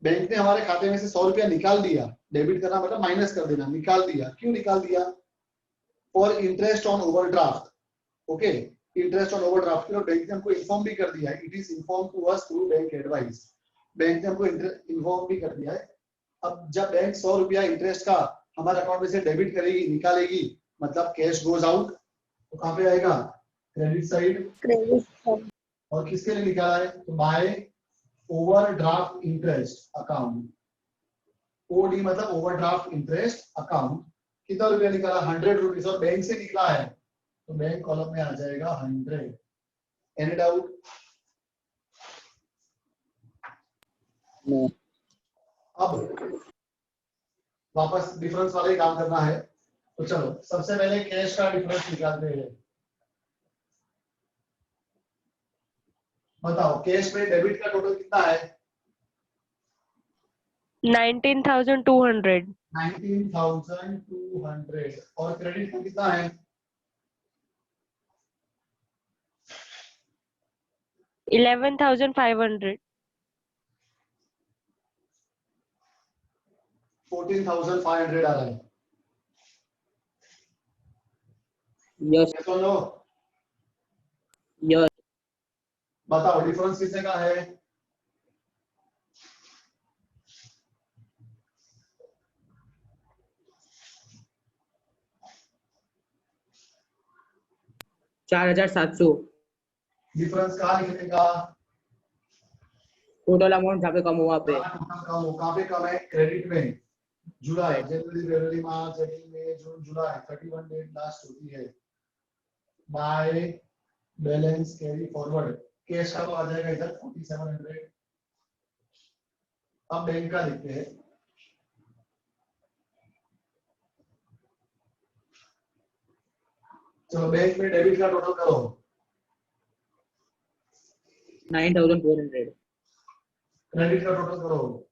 Bank ने हमारे खाते में से 100 रुपया निकाल दिया, डेबिट करना मतलब माइनस कर देना, निकाल दिया। क्यों निकाल दिया, for interest on overdraft. Okay, interest on overdraft के लिए बैंक ने हमको इन्फॉर्म भी कर दिया है, it is inform to us through bank advice. Bank ने हमको इन्फॉर्म भी कर दिया है। अब जब बैंक 100 रुपया इंटरेस्ट का हमारे अकाउंट में से डेबिट करेगी, निकालेगी, मतलब कैश गोज आउट, तो कहां पे आएगा, क्रेडिट साइड। Credit. और किसके लिए निकाला है, तो by overdraft interest account. OD मतलब ओवरड्राफ्ट इंटरेस्ट अकाउंट। कितना रुपया निकाला, 100 रुपीज, और बैंक से निकला है तो बैंक कॉलम में आ जाएगा 100। Any doubt? No. अब वापस डिफरेंस वाले काम करना है, तो चलो सबसे पहले कैश का डिफरेंस निकालते हैं। बताओ कैश में डेबिट का टोटल कितना है, 19,200. 19,200, और क्रेडिट का कितना है, 11,500. 14,500 आ रहा है। Yes. Yes or no? Yes. बताओ डिफरेंस किसने का है, $4,700 डिफरेंस कहाँ लिखने का, टोटल अमाउंट जहाँ पे कम हुआ पे। कहाँ पे कम है, क्रेडिट में। जुलाई, जनवरी, फरवरी, मार्च, अप्रैल, मई, जून, जुलाई, 31 डेट लास्ट होती है। By balance carry forward, cash का तो आ जाएगा इधर 4700। अब बैंक का लिखते हैं, चलो बैंक में डेबिट का टोटल करो, 9,400 क्रेडिट का टोटल करो,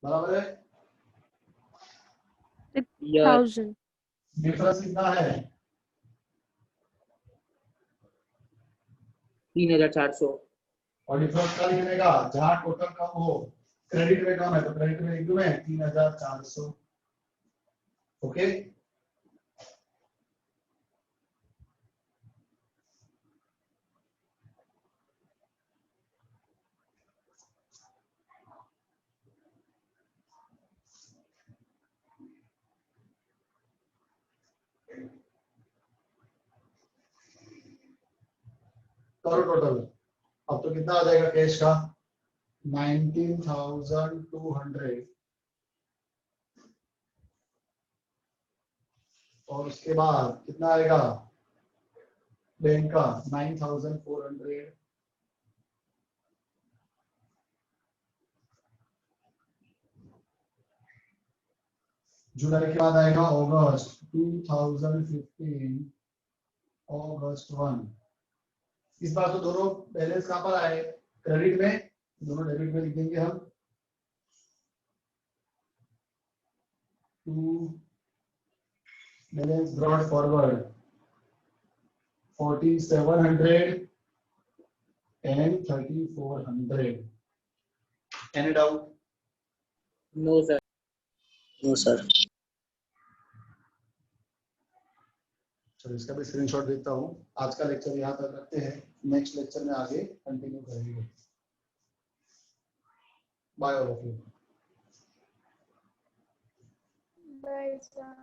बराबर है। 6,000. डिफरेंस कितना है, 3,400 और डिफरेंस का लिखने का, जहां टोटल कम हो, क्रेडिट में कम है तो क्रेडिट में लिख दूं मैं 3,400। ओके, करो टोटल। अब तो कितना आ जाएगा कैश का 19,200 और उसके बाद कितना आएगा बैंक का 9,400 जुलाई के बाद आएगा अगस्त 2015 अगस्त 1। इस बार तो दोनों बैलेंस कहां पर आए क्रेडिट में, दोनों डेबिट में लिख देंगे हम। To balance brought forward 4700 and 3400। Any doubt? No sir. No sir. चलो इसका भी स्क्रीनशॉट देता हूँ। आज का लेक्चर यहाँ तक रखते हैं, नेक्स्ट लेक्चर में आगे कंटिन्यू करेंगे। Bye all of you. Bye, sir.